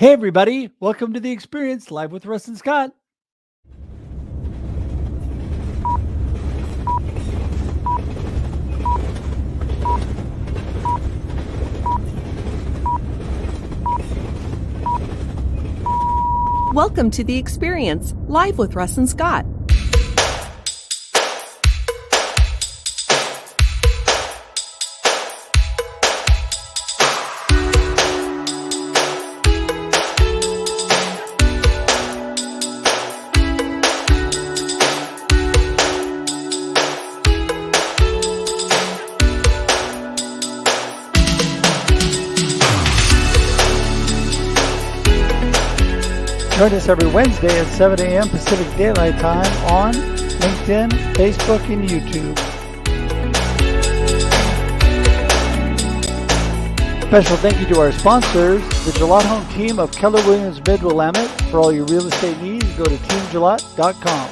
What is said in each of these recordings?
Hey, everybody. Welcome to The Experience, live with Russ and Scott. Welcome to The Experience, live with Russ and Scott. Join us every Wednesday at 7 a.m. Pacific Daylight Time on LinkedIn, Facebook, and YouTube. Special thank you to our sponsors, the Gillette Home team of Keller Williams Midwillamette. For all your real estate needs, go to teamgillette.com.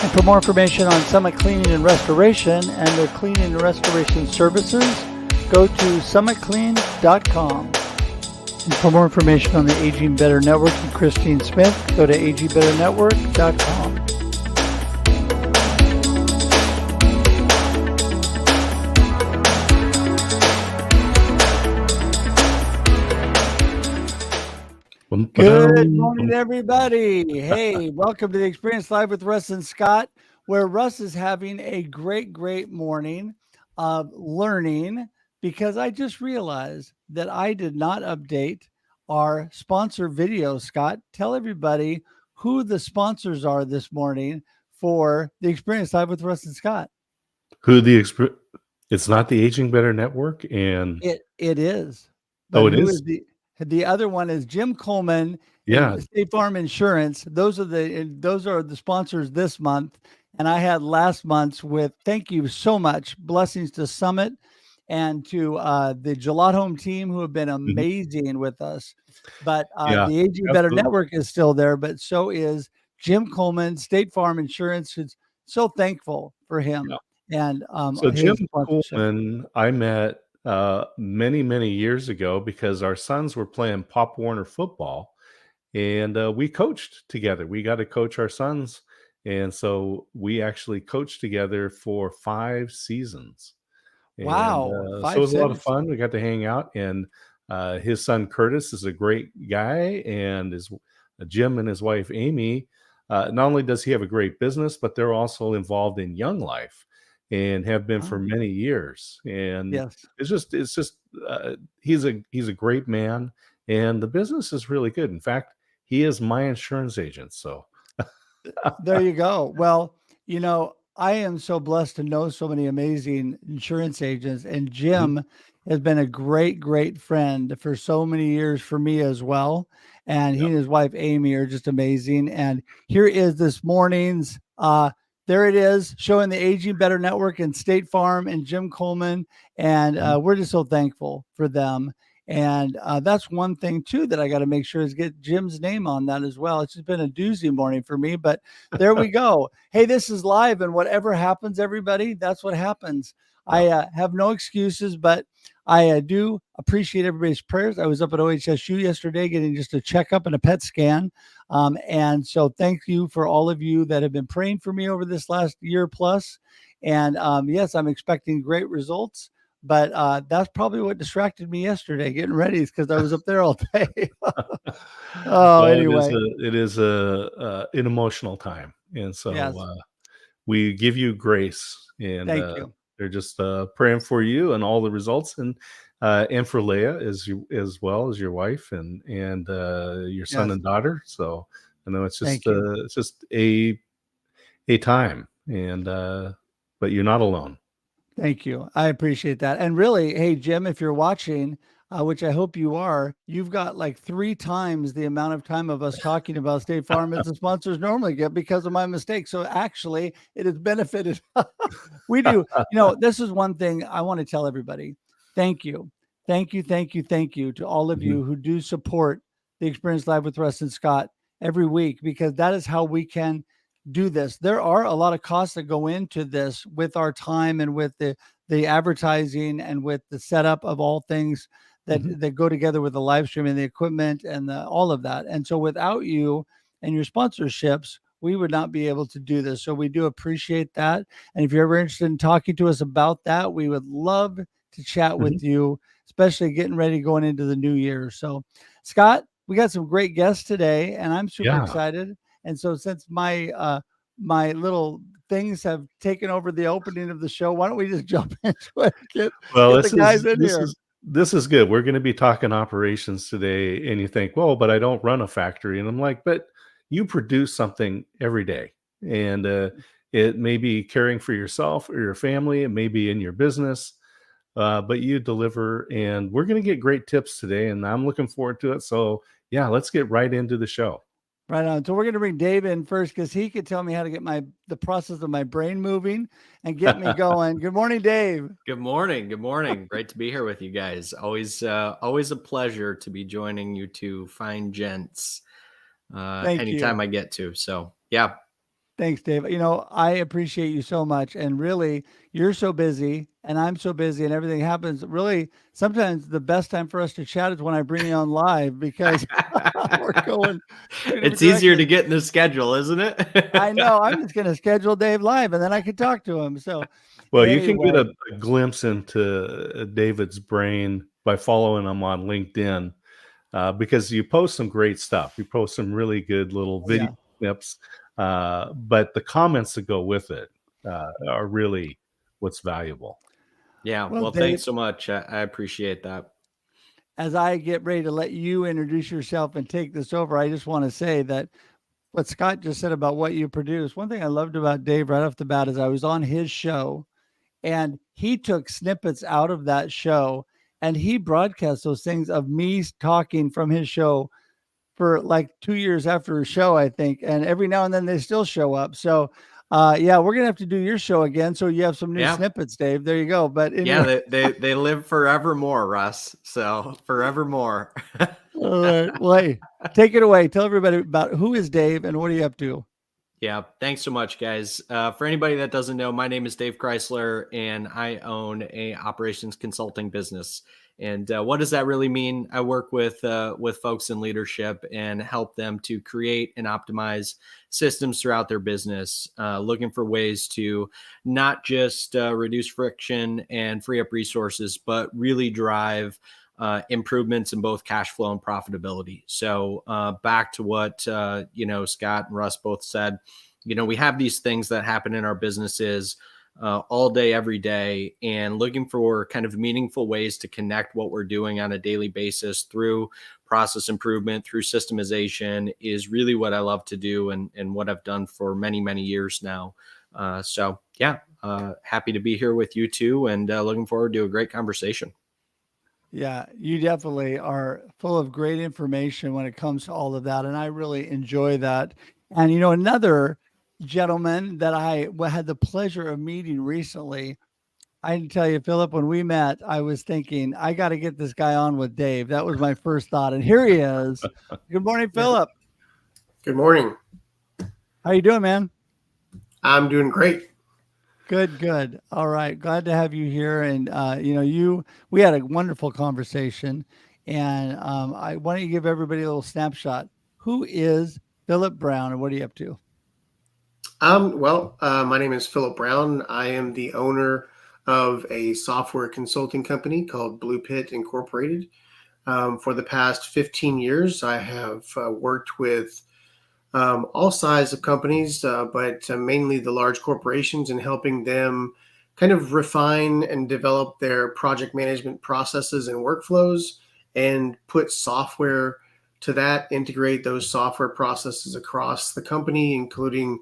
And for more information on Summit Cleaning and Restoration and their cleaning and restoration services, go to summitclean.com. And for more information on the Aging Better Network and Christine Smith, go to agbetternetwork.com. Good morning, everybody. Hey, welcome to The Experience Live with Russ and Scott, where Russ is having a great morning of learning, because I just realized that I did not update our sponsor video. Scott, tell everybody who the sponsors are this morning for The Experience Live with Russ and Scott. It's not the Aging Better Network, and it is. But it is. The other one is Jim Coleman. Yeah, State Farm Insurance. Those are the sponsors this month, and I had last month's with. Thank you so much. Blessings to Summit and to the Gillette Home team, who have been amazing with us. But the Aging Better Network is still there, but so is Jim Coleman, State Farm Insurance. Who's so thankful for him. Yeah. And so Jim Coleman, I met many years ago because our sons were playing Pop Warner football, and we coached together. We got to coach our sons, and so we actually coached together for 5 seasons. Wow. So it was a lot of fun. We got to hang out, and his son Curtis is a great guy, and Jim and his wife Amy, not only does he have a great business, but they're also involved in Young Life and have been for many years. And it's just he's a great man, and the business is really good. In fact, he is my insurance agent. So there you go. Well, I am so blessed to know so many amazing insurance agents, and Jim has been a great friend for so many years for me as well. And he and his wife, Amy, are just amazing. And here is this morning's, there it is, showing the Aging Better Network and State Farm and Jim Coleman. And we're just so thankful for them. And that's one thing, too, that I got to make sure is get Jim's name on that as well. It's just been a doozy morning for me, but there we go. Hey, this is live, and whatever happens, everybody, that's what happens. I have no excuses, but I do appreciate everybody's prayers. I was up at OHSU yesterday getting just a checkup and a PET scan. And so thank you for all of you that have been praying for me over this last year plus. And yes, I'm expecting great results. But that's probably what distracted me yesterday, getting ready, because I was up there all day. Anyway. It is an emotional time. And so we give you grace. And thank you. They're just praying for you and all the results, and for Leah as well as your wife and your son and daughter. So I know it's just a time, and but you're not alone. Thank you. I appreciate that. And really, hey, Jim, if you're watching, which I hope you are, you've got like 3 times the amount of time of us talking about State Farm as the sponsors normally get because of my mistake. So actually, it has benefited. We do. This is one thing I want to tell everybody. Thank you. Thank you to all of you who do support The Experience Live with Russ and Scott every week, because that is how we can do this. There are a lot of costs that go into this with our time and with the advertising and with the setup of all things that go together with the live stream and the equipment and all of that. And so without you and your sponsorships, we would not be able to do this. So we do appreciate that. And if you're ever interested in talking to us about that, we would love to chat with you, especially getting ready going into the new year. So, Scott, we got some great guests today, and I'm super Yeah. excited. And so, since my little things have taken over the opening of the show, why don't we just jump into it? Get the guys in here. This is good. We're going to be talking operations today, and you think, well, but I don't run a factory, and I'm like, but you produce something every day, and it may be caring for yourself or your family, it may be in your business, but you deliver, and we're going to get great tips today, and I'm looking forward to it. So yeah, let's get right into the show. Right on. So we're going to bring Dave in first because he could tell me how to get the process of my brain moving and get me going. Good morning, Dave. Good morning. Good morning. Great to be here with you guys. Always a pleasure to be joining you two fine gents anytime I get to. So yeah. Thanks, Dave. I appreciate you so much. And really, you're so busy and I'm so busy and everything happens. Really, sometimes the best time for us to chat is when I bring you on live because we're going. It's easier to get in the schedule, isn't it? I know. I'm just going to schedule Dave live and then I can talk to him. So, well, anyway, you can get a glimpse into David's brain by following him on LinkedIn because you post some great stuff. You post some really good little video clips. But the comments that go with it are really what's valuable. Yeah. Well, Dave, thanks so much. I appreciate that. As I get ready to let you introduce yourself and take this over, I just want to say that what Scott just said about what you produce, one thing I loved about Dave right off the bat is I was on his show and he took snippets out of that show and he broadcast those things of me talking from his show for like 2 years after a show, I think. And every now and then they still show up. So yeah, we're going to have to do your show again. So you have some new snippets, Dave. There you go. But anyway. Yeah, they live forevermore, Russ. So forevermore. All right. Well, hey, take it away. Tell everybody about who is Dave and what are you up to? Yeah, thanks so much, guys. For anybody that doesn't know, my name is Dave Crysler, and I own a operations consulting business. And what does that really mean? I work with folks in leadership and help them to create and optimize systems throughout their business, looking for ways to not just reduce friction and free up resources, but really drive improvements in both cash flow and profitability. So back to what, Scott and Russ both said, we have these things that happen in our businesses all day, every day, and looking for kind of meaningful ways to connect what we're doing on a daily basis through process improvement, through systemization is really what I love to do and what I've done for many, many years now. So yeah, happy to be here with you two and looking forward to a great conversation. Yeah, you definitely are full of great information when it comes to all of that. And I really enjoy that. And, another gentleman that I had the pleasure of meeting recently, I can tell you, Phillip, when we met, I was thinking, I got to get this guy on with Dave. That was my first thought. And here he is. Good morning, Phillip. Good morning. How you doing, man? I'm doing great. Good. All right. Glad to have you here. And, we had a wonderful conversation. And why don't you give everybody a little snapshot? Who is Phillip Brown and what are you up to? My name is Phillip Brown. I am the owner of a software consulting company called Blu Pitt Incorporated. For the past 15 years, I have worked with all sizes of companies, but mainly the large corporations and helping them kind of refine and develop their project management processes and workflows and put software to that, integrate those software processes across the company, including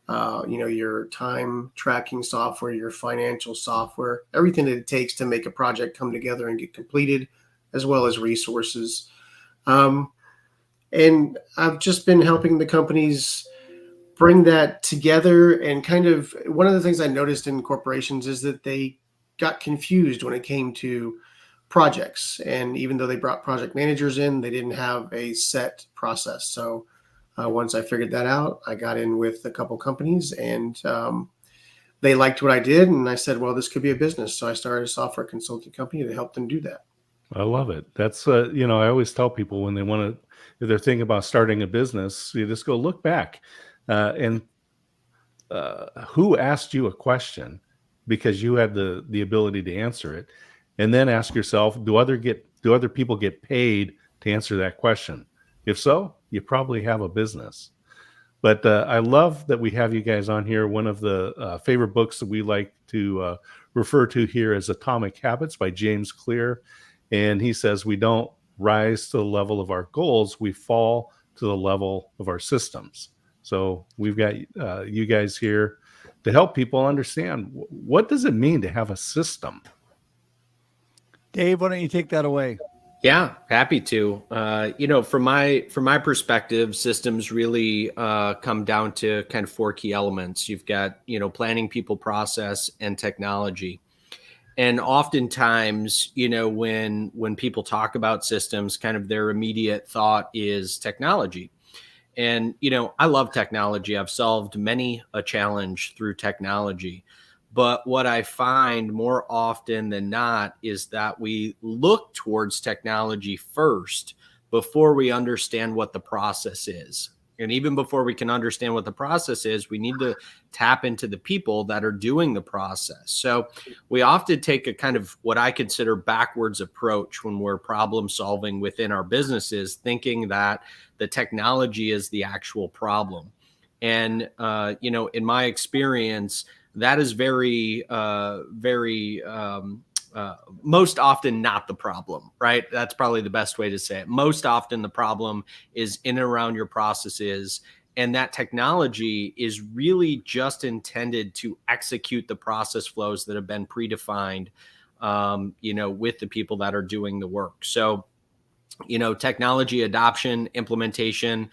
your time tracking software, your financial software, everything that it takes to make a project come together and get completed, as well as resources. And I've just been helping the companies bring that together. And kind of one of the things I noticed in corporations is that they got confused when it came to projects. And even though they brought project managers in, they didn't have a set process. So once I figured that out, I got in with a couple companies and they liked what I did. And I said, well, this could be a business. So I started a software consulting company to help them do that. I love it. That's you know, I always tell people when they want to, if they're thinking about starting a business, you just go look back, and who asked you a question because you had the ability to answer it, and then ask yourself, do other people get paid to answer that question? If so, you probably have a business. But I love that we have you guys on here. One of the favorite books that we like to refer to here is Atomic Habits by James Clear. And he says, we don't rise to the level of our goals, we fall to the level of our systems. So we've got you guys here to help people understand, what does it mean to have a system? Dave, why don't you take that away? Yeah, happy to. You know, from my perspective, systems really come down to kind of four key elements. You've got, you know, planning, people, process, and technology. And oftentimes, you know, when people talk about systems, kind of their immediate thought is technology. And, you know, I love technology. I've solved many a challenge through technology. But what I find more often than not is that we look towards technology first before we understand what the process is. And even before we can understand what the process is, we need to tap into the people that are doing the process. So we often take a kind of what I consider backwards approach when we're problem solving within our businesses, thinking that the technology is the actual problem. And, you know, in my experience, that is very, most often not the problem, right? That's probably the best way to say it. Most often the problem is in and around your processes. And that technology is really just intended to execute the process flows that have been predefined, you know, with the people that are doing the work. So, you know, technology adoption, implementation,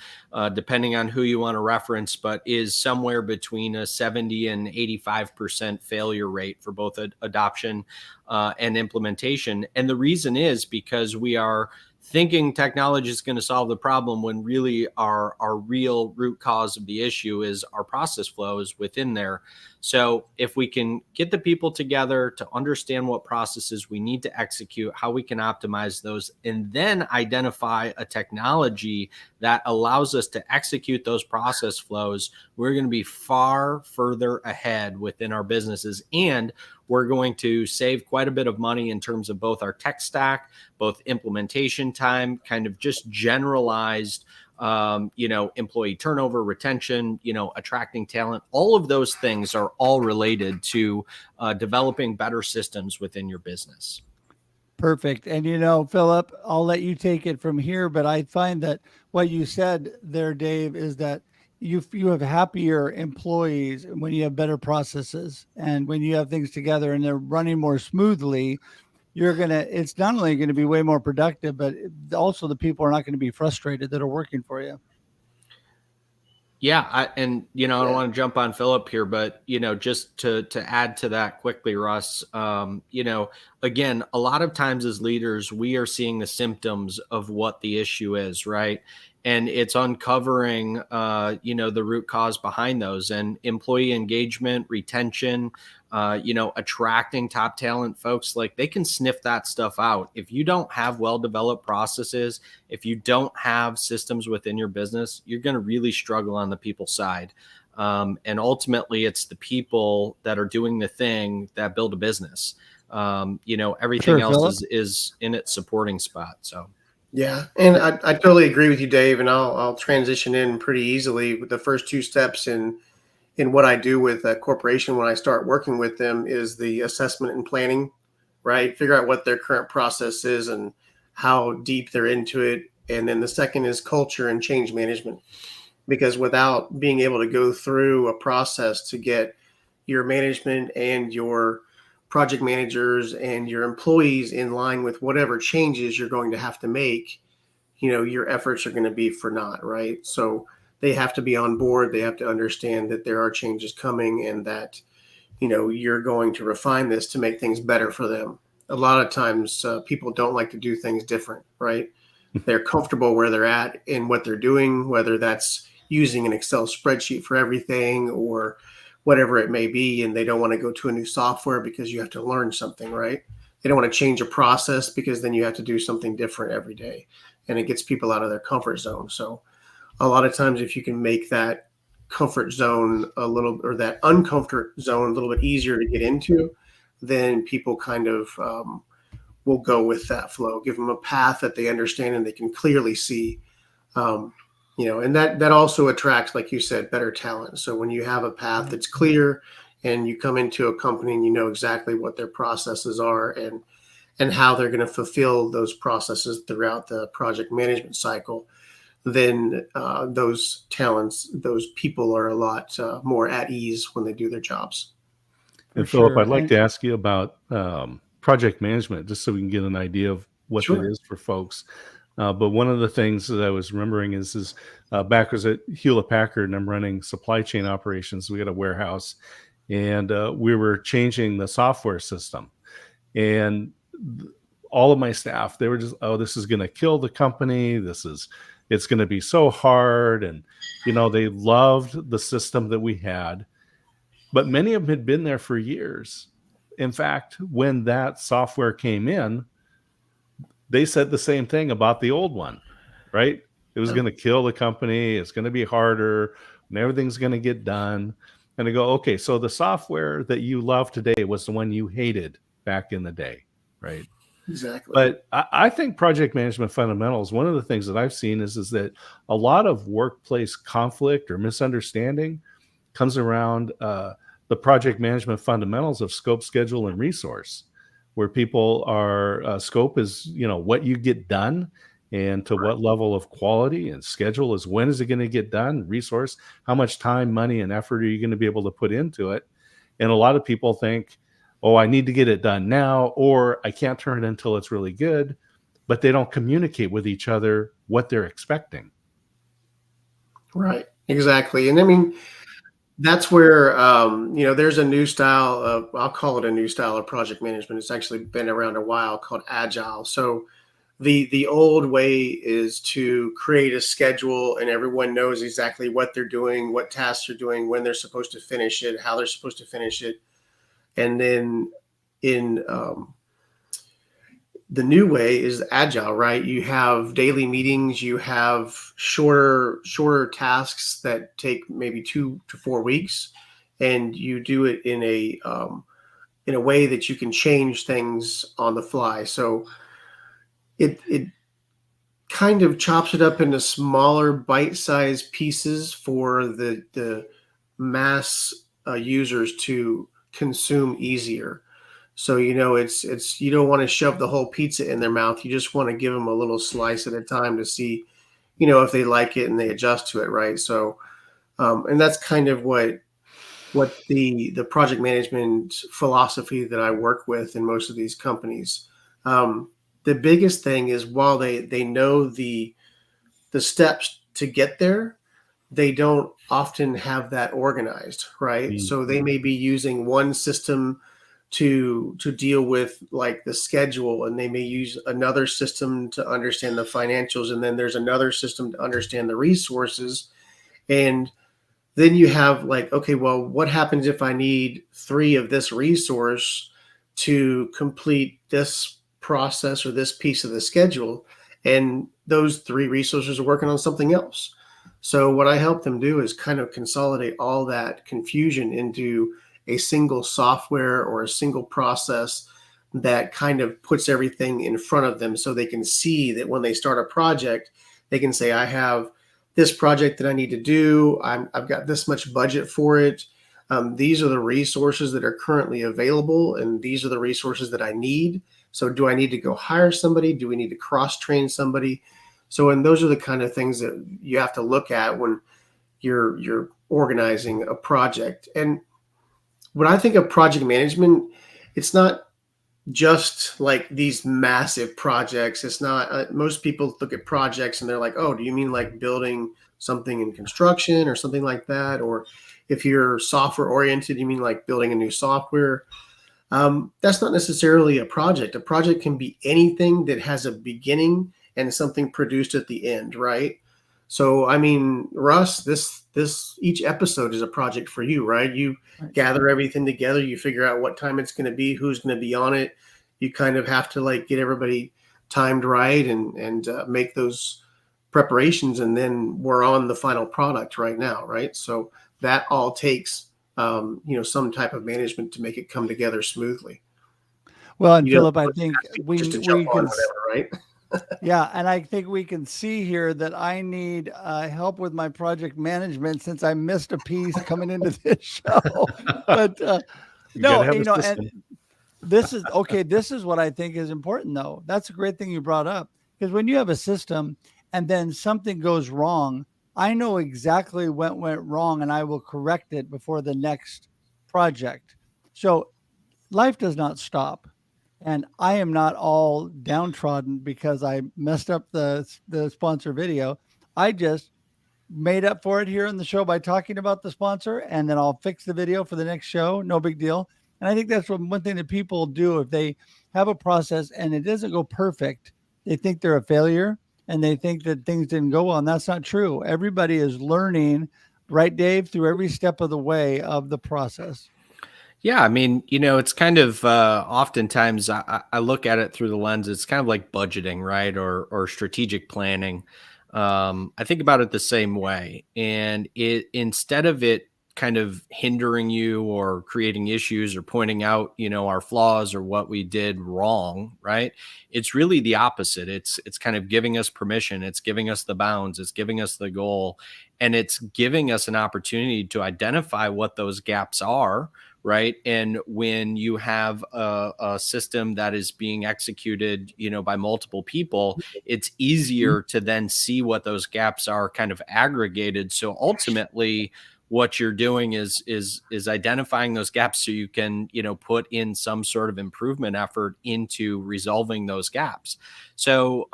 depending on who you want to reference, but is somewhere between a 70 and 85% failure rate for both adoption and implementation. And the reason is because we are thinking technology is going to solve the problem when really our real root cause of the issue is our process flows within there. So if we can get the people together to understand what processes we need to execute, how we can optimize those, and then identify a technology that allows us to execute those process flows, we're going to be far further ahead within our businesses. And we're going to save quite a bit of money in terms of both our tech stack, both implementation time, kind of just generalized, you know, employee turnover, retention, you know, attracting talent. All of those things are all related to developing better systems within your business. Perfect. And, you know, Phillip, I'll let you take it from here, but I find that what you said there, Dave, is that you have happier employees when you have better processes, and when you have things together and they're running more smoothly, it's not only going to be way more productive, but also the people are not going to be frustrated that are working for you. Yeah, and you know, I don't want to jump on Phillip here, but you know, just to add to that quickly, Russ, you know, again, a lot of times as leaders, we are seeing the symptoms of what the issue is, right? And it's uncovering, you know, the root cause behind those, and employee engagement, retention, you know, attracting top talent folks, like they can sniff that stuff out. If you don't have well-developed processes, if you don't have systems within your business, you're going to really struggle on the people side. And ultimately it's the people that are doing the thing that build a business. You know, everything else is in its supporting spot. So. Yeah, and I totally agree with you, Dave, and I'll transition in pretty easily with the first two steps in what I do with a corporation when I start working with them is the assessment and planning, right? Figure out what their current process is and how deep they're into it. And then the second is culture and change management, because without being able to go through a process to get your management and your project managers and your employees in line with whatever changes you're going to have to make, you know, your efforts are going to be for naught, right? So they have to be on board. They have to understand that there are changes coming and that, you know, you're going to refine this to make things better for them. A lot of times people don't like to do things different, right? They're comfortable where they're at in what they're doing, whether that's using an Excel spreadsheet for everything or whatever it may be, and they don't want to go to a new software because you have to learn something, right? they don't want to change a process because then you have to do something different every day, and it gets people out of their comfort zone. So a lot of times, if you can make that comfort zone a little, or that uncomfort zone a little bit easier to get into, then people kind of will go with that flow. Give them a path that they understand and they can clearly see. And that also attracts, like you said, better talent. So when you have a path that's clear and you come into a company and you know exactly what their processes are and how they're going to fulfill those processes throughout the project management cycle, then those talents, those people are a lot more at ease when they do their jobs. And For Philip, sure. I'd like And to ask you about project management, just so we can get an idea of what it Sure. is for folks. But one of the things that I was remembering is back was at Hewlett Packard, and I'm running supply chain operations. We had a warehouse, and we were changing the software system. And all of my staff, they were just, oh, this is going to kill the company. It's going to be so hard. And, they loved the system that we had, but many of them had been there for years. In fact, when that software came in, they said the same thing about the old one, right? It was Yeah. going to kill the company. It's going to be harder and everything's going to get done. And I go, okay, so the software that you love today was the one you hated back in the day, right? Exactly. But I think project management fundamentals, one of the things that I've seen is that a lot of workplace conflict or misunderstanding comes around the project management fundamentals of scope, schedule, and resource, where people are scope is what you get done and to what level of quality, and schedule is when is it going to get done, resource, how much time, money, and effort are you going to be able to put into it. And a lot of people think, oh, I need to get it done now, or I can't turn it until it's really good, but they don't communicate with each other what they're expecting. Right. Exactly. And I mean, that's where there's a new style of, I'll call it a new style of project management. It's actually been around a while, called agile. So the old way is to create a schedule and everyone knows exactly what they're doing, what tasks they're doing, when they're supposed to finish it, how they're supposed to finish it. And then in the new way is agile, right? You have daily meetings, you have shorter tasks that take maybe 2 to 4 weeks, and you do it in a way that you can change things on the fly. So it kind of chops it up into smaller bite-sized pieces for the mass users to consume easier. So it's you don't want to shove the whole pizza in their mouth. You just want to give them a little slice at a time to see, if they like it and they adjust to it, right? So, and that's kind of what the project management philosophy that I work with in most of these companies. The biggest thing is, while they know the steps to get there, they don't often have that organized, right? Mm. So they may be using one system to deal with like the schedule, and they may use another system to understand the financials, and then there's another system to understand the resources. And then you have like, okay, well, what happens if I need 3 of this resource to complete this process or this piece of the schedule, and those 3 resources are working on something else? So what I help them do is kind of consolidate all that confusion into a single software or a single process that kind of puts everything in front of them, so they can see that when they start a project, they can say, I have this project that I need to do. I've got this much budget for it. These are the resources that are currently available, and these are the resources that I need. So do I need to go hire somebody? Do we need to cross-train somebody? So, and those are the kind of things that you have to look at when you're organizing a project. And when I think of project management, it's not just like these massive projects. It's not, most people look at projects and they're like, oh, do you mean like building something in construction or something like that? Or if you're software oriented, you mean like building a new software? That's not necessarily a project. A project can be anything that has a beginning and something produced at the end, right? So, I mean, Russ, this each episode is a project for you, right? You gather everything together, you figure out what time it's going to be, who's going to be on it, you kind of have to like get everybody timed right and make those preparations, and then we're on the final product right now, right? So that all takes some type of management to make it come together smoothly. Well, and You know, Philip, I think just to jump we on can, whatever, right? yeah, and I think we can see here that I need help with my project management since I missed a piece coming into this show. But You got to no, have you a know, and system. this is okay. This is what I think is important, though. That's a great thing you brought up, because when you have a system and then something goes wrong, I know exactly what went wrong and I will correct it before the next project. So life does not stop. And I am not all downtrodden because I messed up the sponsor video. I just made up for it here in the show by talking about the sponsor, and then I'll fix the video for the next show. No big deal. And I think that's one thing that people do if they have a process and it doesn't go perfect. They think they're a failure and they think that things didn't go well. And that's not true. Everybody is learning, right, Dave, through every step of the way of the process. Yeah, I mean, it's kind of oftentimes I look at it through the lens. It's kind of like budgeting, right, or strategic planning. I think about it the same way, and it instead of it kind of hindering you or creating issues or pointing out, our flaws or what we did wrong, right? It's really the opposite. It's kind of giving us permission. It's giving us the bounds. It's giving us the goal, and it's giving us an opportunity to identify what those gaps are, right? And when you have a system that is being executed, by multiple people, it's easier to then see what those gaps are kind of aggregated. So ultimately, what you're doing is identifying those gaps so you can put in some sort of improvement effort into resolving those gaps. So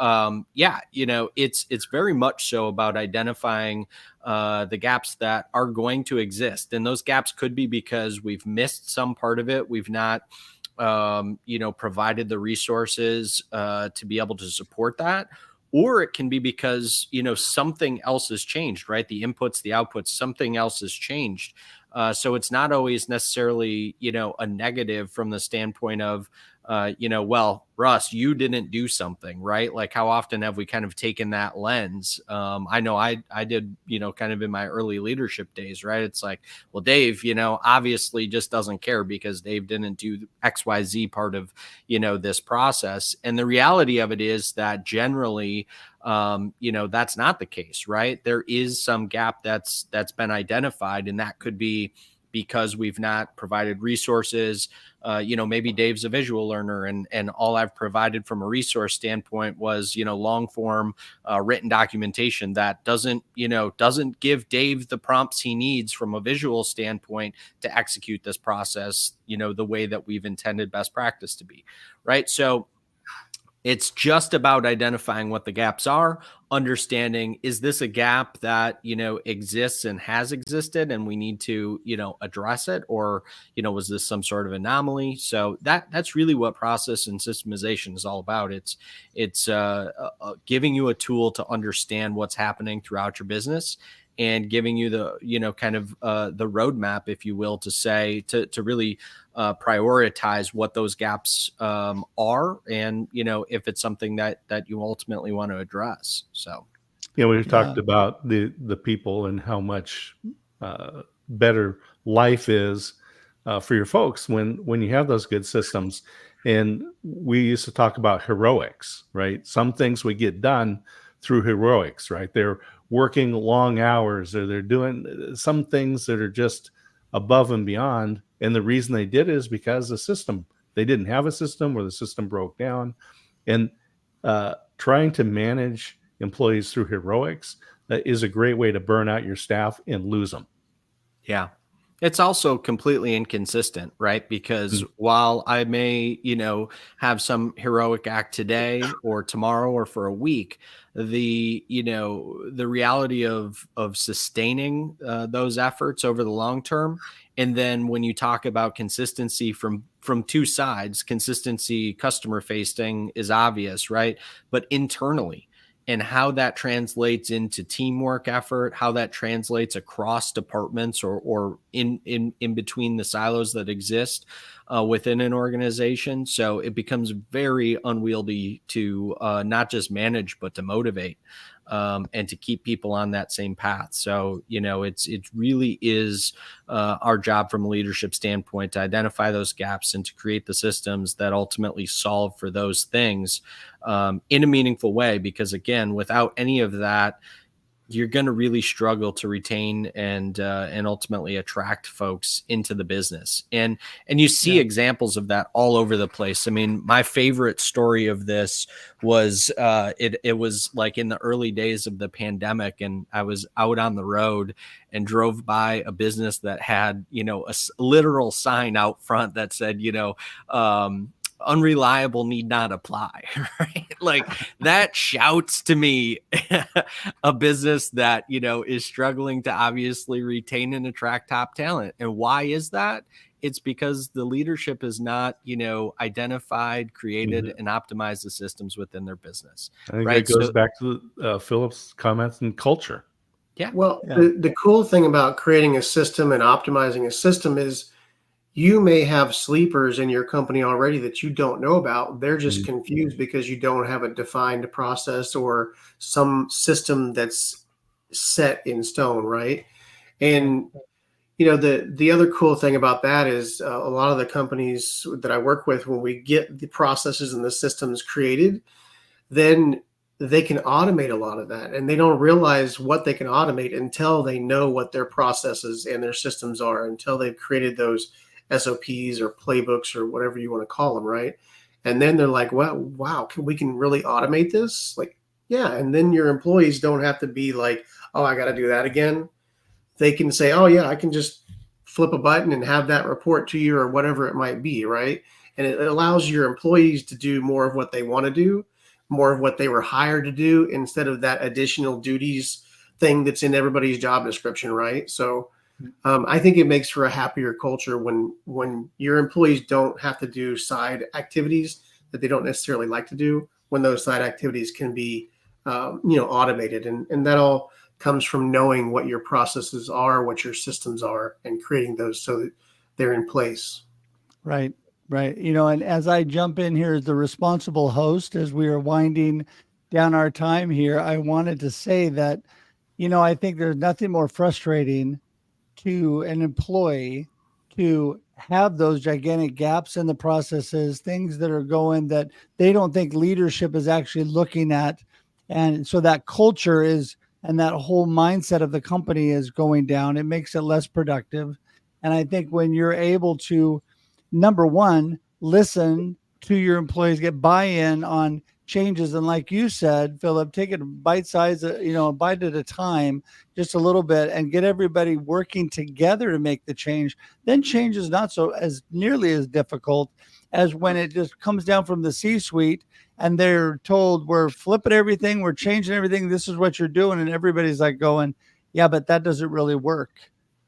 yeah, it's very much so about identifying the gaps that are going to exist, and those gaps could be because we've missed some part of it. We've not provided the resources to be able to support that, or it can be because something else has changed, right? The inputs, the outputs, something else has changed. So it's not always necessarily a negative from the standpoint of well, Russ, you didn't do something, right? Like, how often have we kind of taken that lens? I know I did, kind of in my early leadership days, right? It's like, well, Dave, obviously just doesn't care because Dave didn't do XYZ part of, this process. And the reality of it is that generally, that's not the case, right? There is some gap that's been identified, and that could be because we've not provided resources. Maybe Dave's a visual learner, and all I've provided from a resource standpoint was, long form written documentation that doesn't give Dave the prompts he needs from a visual standpoint to execute this process, the way that we've intended best practice to be, right? So it's just about identifying what the gaps are, understanding, is this a gap that, exists and has existed and we need to, address it, or, was this some sort of anomaly? So that's really what process and systemization is all about. It's giving you a tool to understand what's happening throughout your business, and giving you the, kind of the roadmap, if you will, to say, to really prioritize what those gaps are, and if it's something that you ultimately want to address. So We've Yeah. talked about the people and how much better life is for your folks when you have those good systems. And we used to talk about heroics, right? Some things we get done through heroics, right? They're working long hours, or they're doing some things that are just above and beyond. And the reason they did it is because the system, they didn't have a system, or the system broke down. And trying to manage employees through heroics is a great way to burn out your staff and lose them. yeah. It's also completely inconsistent, right? Because Mm. while I may, have some heroic act today or tomorrow or for a week, the reality of sustaining those efforts over the long term, and then when you talk about consistency from two sides, consistency customer facing is obvious, right? But internally, and how that translates into teamwork effort, how that translates across departments or in between the silos that exist within an organization. So it becomes very unwieldy to not just manage, but to motivate and to keep people on that same path. So, it really is our job from a leadership standpoint to identify those gaps and to create the systems that ultimately solve for those things in a meaningful way. Because again, without any of that, you're going to really struggle to retain and ultimately attract folks into the business. And you see examples of that all over the place. I mean, my favorite story of this was it was like in the early days of the pandemic, and I was out on the road and drove by a business that had, a literal sign out front that said, unreliable need not apply, right? Like that shouts to me a business that, is struggling to obviously retain and attract top talent. And why is that? It's because the leadership is not, identified, created, and optimized the systems within their business. I think right? that goes back to Phillip's comments and culture. Yeah. Well, the cool thing about creating a system and optimizing a system is you may have sleepers in your company already that you don't know about. They're just confused because you don't have a defined process or some system that's set in stone, right? And the other cool thing about that is a lot of the companies that I work with, when we get the processes and the systems created, then they can automate a lot of that, and they don't realize what they can automate until they know what their processes and their systems are, until they've created those SOPs or playbooks or whatever you want to call them, right? And then they're like, well, wow, we can really automate this? Like, yeah. And then your employees don't have to be like, oh, I got to do that again. They can say, oh yeah, I can just flip a button and have that report to you or whatever it might be, right? And it allows your employees to do more of what they want to do, more of what they were hired to do, instead of that additional duties thing that's in everybody's job description, right? So I think it makes for a happier culture when your employees don't have to do side activities that they don't necessarily like to do, when those side activities can be, automated. And that all comes from knowing what your processes are, what your systems are, and creating those so that they're in place. Right. Right. And as I jump in here as the responsible host, as we are winding down our time here, I wanted to say that, I think there's nothing more frustrating to an employee to have those gigantic gaps in the processes, things that are going that they don't think leadership is actually looking at. And so that culture is, and that whole mindset of the company is going down. It makes it less productive. And I think when you're able to, number one, listen to your employees, get buy-in on changes. And like you said, Phillip, take it bite size, a bite at a time, just a little bit, and get everybody working together to make the change. Then change is not so as nearly as difficult as when it just comes down from the C-suite and they're told, we're flipping everything, we're changing everything, this is what you're doing. And everybody's like going, yeah, but that doesn't really work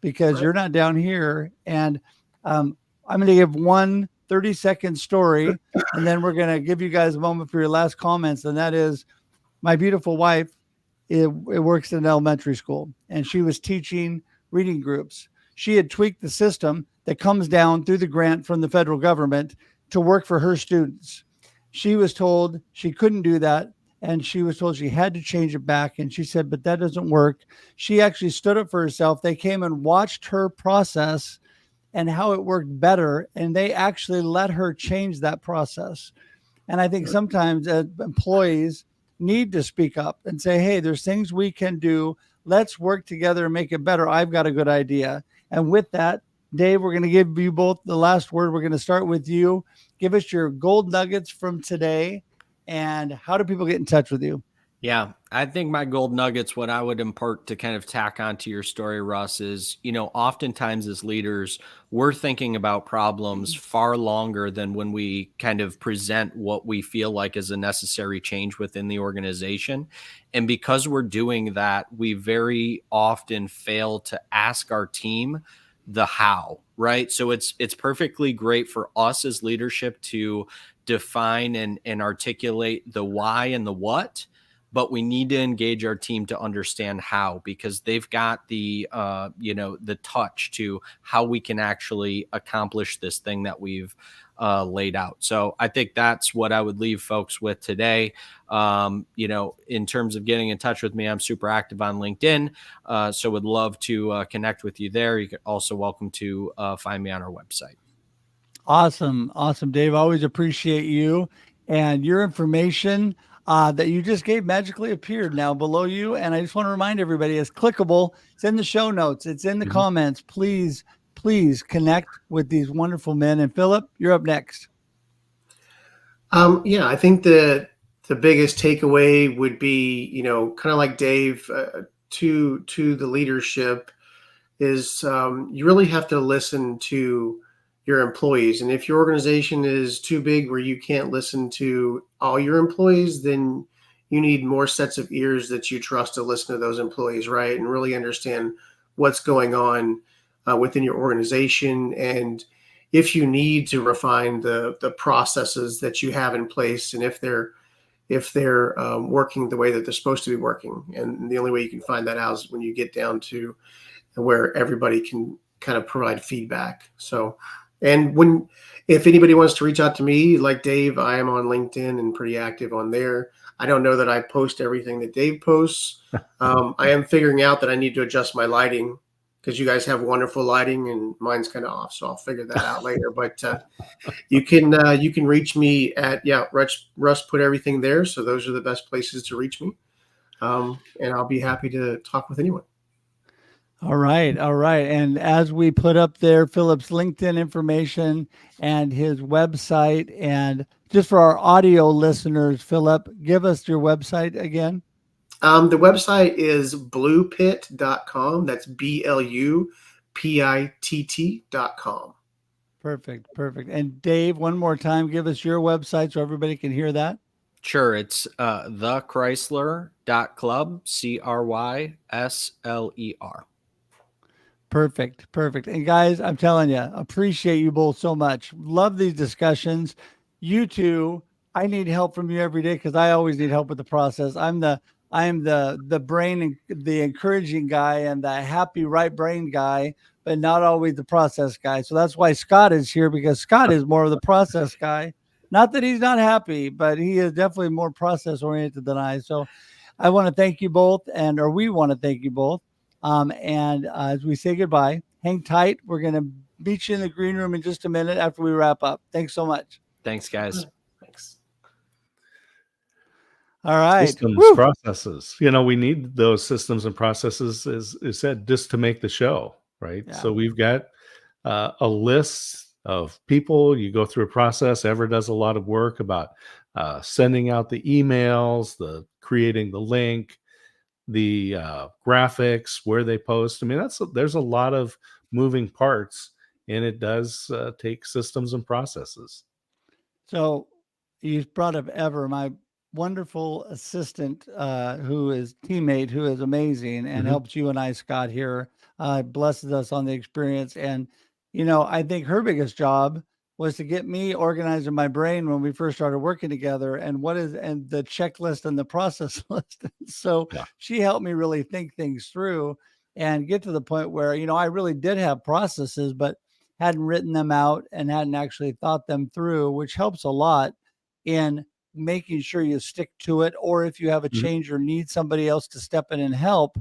because you're not down here. And I'm going to give one 30-second story, and then we're going to give you guys a moment for your last comments. And that is, my beautiful wife, it works in an elementary school, and she was teaching reading groups. She had tweaked the system that comes down through the grant from the federal government to work for her students. She was told she couldn't do that, and she was told she had to change it back. And she said, but that doesn't work. She actually stood up for herself. They came and watched her process and how it worked better, and they actually let her change that process. And I think sometimes employees need to speak up and say, hey, there's things we can do. Let's work together and make it better. I've got a good idea. And with that, Dave, we're going to give you both the last word. We're going to start with you. Give us your gold nuggets from today, and how do people get in touch with you? Yeah, I think my gold nuggets, what I would impart to kind of tack onto your story, Russ, is, oftentimes as leaders, we're thinking about problems far longer than when we kind of present what we feel like is a necessary change within the organization. And because we're doing that, we very often fail to ask our team the how, right? So it's perfectly great for us as leadership to define and articulate the why and the what. but we need to engage our team to understand how, because they've got the, the touch to how we can actually accomplish this thing that we've laid out. So I think that's what I would leave folks with today. In terms of getting in touch with me, I'm super active on LinkedIn. So would love to connect with you there. You can also welcome to find me on our website. Awesome. Awesome, Dave. Always appreciate you, and your information that you just gave magically appeared now below you. And I just want to remind everybody, it's clickable. It's in the show notes. It's in the comments. Please connect with these wonderful men. And Phillip, you're up next. I think the biggest takeaway would be, kind of like Dave, to the leadership is you really have to listen to your employees. And if your organization is too big where you can't listen to all your employees, then you need more sets of ears that you trust to listen to those employees, right? And really understand what's going on within your organization. And if you need to refine the processes that you have in place, and if they're working the way that they're supposed to be working. And the only way you can find that out is when you get down to where everybody can kind of provide feedback. So, and if anybody wants to reach out to me, like Dave, I am on LinkedIn and pretty active on there. I don't know that I post everything that Dave posts. I am figuring out that I need to adjust my lighting, because you guys have wonderful lighting and mine's kind of off. So I'll figure that out later. But you can reach me at, Russ put everything there. So those are the best places to reach me. And I'll be happy to talk with anyone. All right. And as we put up there, Phillip's LinkedIn information and his website, and just for our audio listeners, Phillip, give us your website again. The website is blupitt.com. That's BLUPITT.com. Perfect. And Dave, one more time, give us your website so everybody can hear that. Sure. It's thechrysler.club, CRYSLER. Perfect. And guys, I'm telling you, appreciate you both so much. Love these discussions. You two, I need help from you every day, because I always need help with the process. I'm the brain, the encouraging guy, and the happy right brain guy, but not always the process guy. So that's why Scott is here, because Scott is more of the process guy. Not that he's not happy, but he is definitely more process oriented than I. So I want to thank you both, we want to thank you both. And as we say goodbye, hang tight. We're going to meet you in the green room in just a minute after we wrap up. Thanks so much. Thanks, guys. Thanks. All right. Systems, processes. We need those systems and processes, as said, just to make the show, right? Yeah. So we've got a list of people. You go through a process. Ever does a lot of work about sending out the emails, the creating the link, the graphics, where they post. I mean, there's a lot of moving parts, and it does take systems and processes. So you brought up Ever, my wonderful assistant, who is teammate, who is amazing and helps you and I, Scott, here, blesses us on the experience. And, I think her biggest job was to get me organized in my brain when we first started working together, and the checklist and the process list. So she helped me really think things through and get to the point where, I really did have processes, but hadn't written them out and hadn't actually thought them through, which helps a lot in making sure you stick to it. Or if you have a change or need somebody else to step in and help,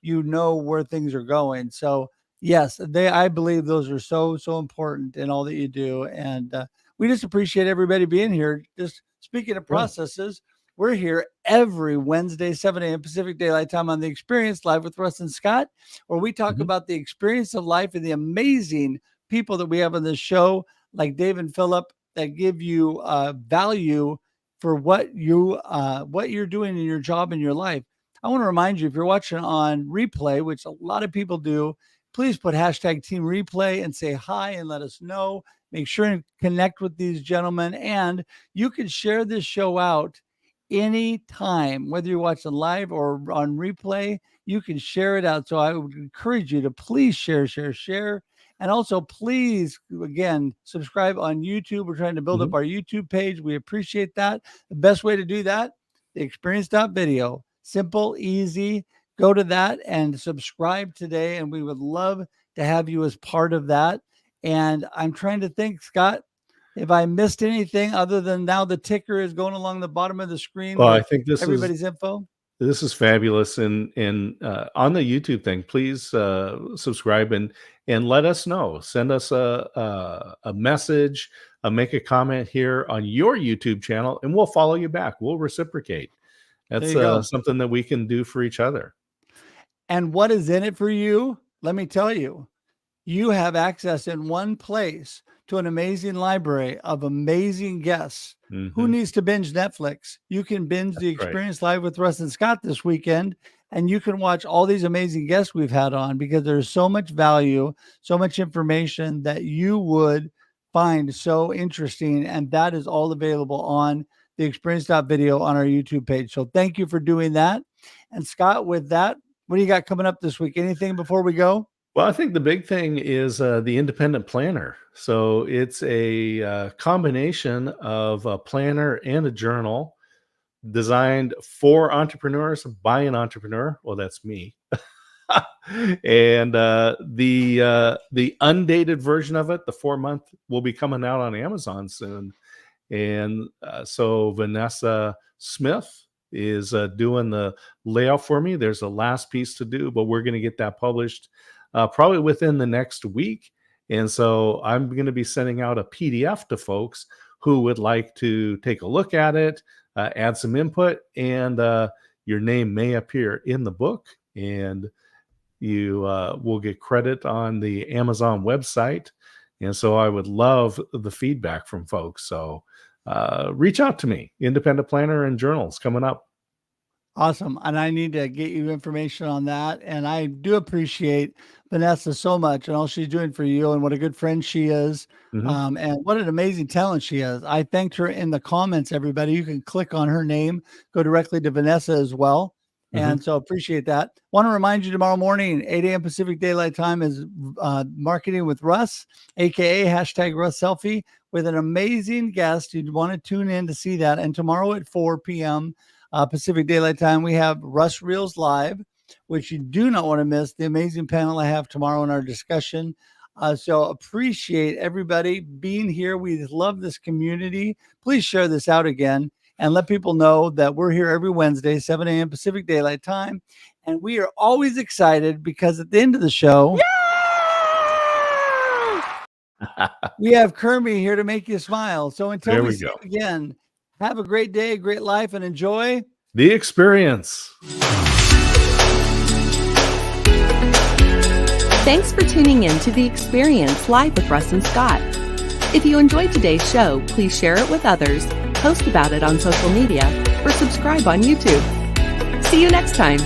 where things are going. So yes, I believe those are so important in all that you do. And we just appreciate everybody being here. Just speaking of processes, we're here every Wednesday, 7 a.m. Pacific Daylight Time on The Experience, live with Russ and Scott, where we talk about the experience of life and the amazing people that we have on this show, like Dave and Phillip, that give you value for what you're doing in your job and your life. I want to remind you, if you're watching on replay, which a lot of people do, please put hashtag Team Replay and say hi and let us know. Make sure and connect with these gentlemen. And you can share this show out anytime, whether you're watching live or on replay, you can share it out. So I would encourage you to please share. And also, please, again, subscribe on YouTube. We're trying to build up our YouTube page. We appreciate that. The best way to do that, theexperience.video. Simple, easy. Go to that and subscribe today. And we would love to have you as part of that. And I'm trying to think, Scott, if I missed anything other than now the ticker is going along the bottom of the screen Well, I with think everybody's info. this is fabulous. And on the YouTube thing, please subscribe and let us know. Send us a message, make a comment here on your YouTube channel, and we'll follow you back. We'll reciprocate. That's something that we can do for each other. And what is in it for you? Let me tell you, you have access in one place to an amazing library of amazing guests. Who needs to binge Netflix? You can binge the Experience Live with Russ and Scott this weekend, and you can watch all these amazing guests we've had on, because there's so much value, so much information that you would find so interesting. And that is all available on the Experience.video on our YouTube page. So thank you for doing that. And Scott, with that, what do you got coming up this week? Anything before we go? Well, I think the big thing is the independent planner. So it's a combination of a planner and a journal designed for entrepreneurs by an entrepreneur. Well, that's me. And the undated version of it, the 4-month, will be coming out on Amazon soon. And so Vanessa Smith is doing the layout for me. There's a last piece to do, but we're going to get that published probably within the next week. And so I'm going to be sending out a PDF to folks who would like to take a look at it, add some input, and your name may appear in the book, and you will get credit on the Amazon website. And so I would love the feedback from folks. So reach out to me. Independent planner and journals coming up. Awesome. And I need to get you information on that. And I do appreciate Vanessa so much and all she's doing for you, and what a good friend she is. And what an amazing talent she is. I thanked her in the comments, everybody. You can click on her name, go directly to Vanessa as well. And so appreciate that. Want to remind you, tomorrow morning, 8 a.m. Pacific Daylight Time, is Marketing with Russ, aka #RussSelfie, with an amazing guest. You'd want to tune in to see that. And tomorrow at 4 p.m. Pacific Daylight Time, we have Russ Reels Live, which you do not want to miss. The amazing panel I have tomorrow in our discussion. So appreciate everybody being here. We love this community. Please share this out again and let people know that we're here every Wednesday, 7 a.m. Pacific Daylight Time. And we are always excited because at the end of the show, we have Kermie here to make you smile. So until we see you again, have a great day, great life, and enjoy the experience. Thanks for tuning in to The Experience Live with Russ and Scott. If you enjoyed today's show, please share it with others, post about it on social media, or subscribe on YouTube. See you next time.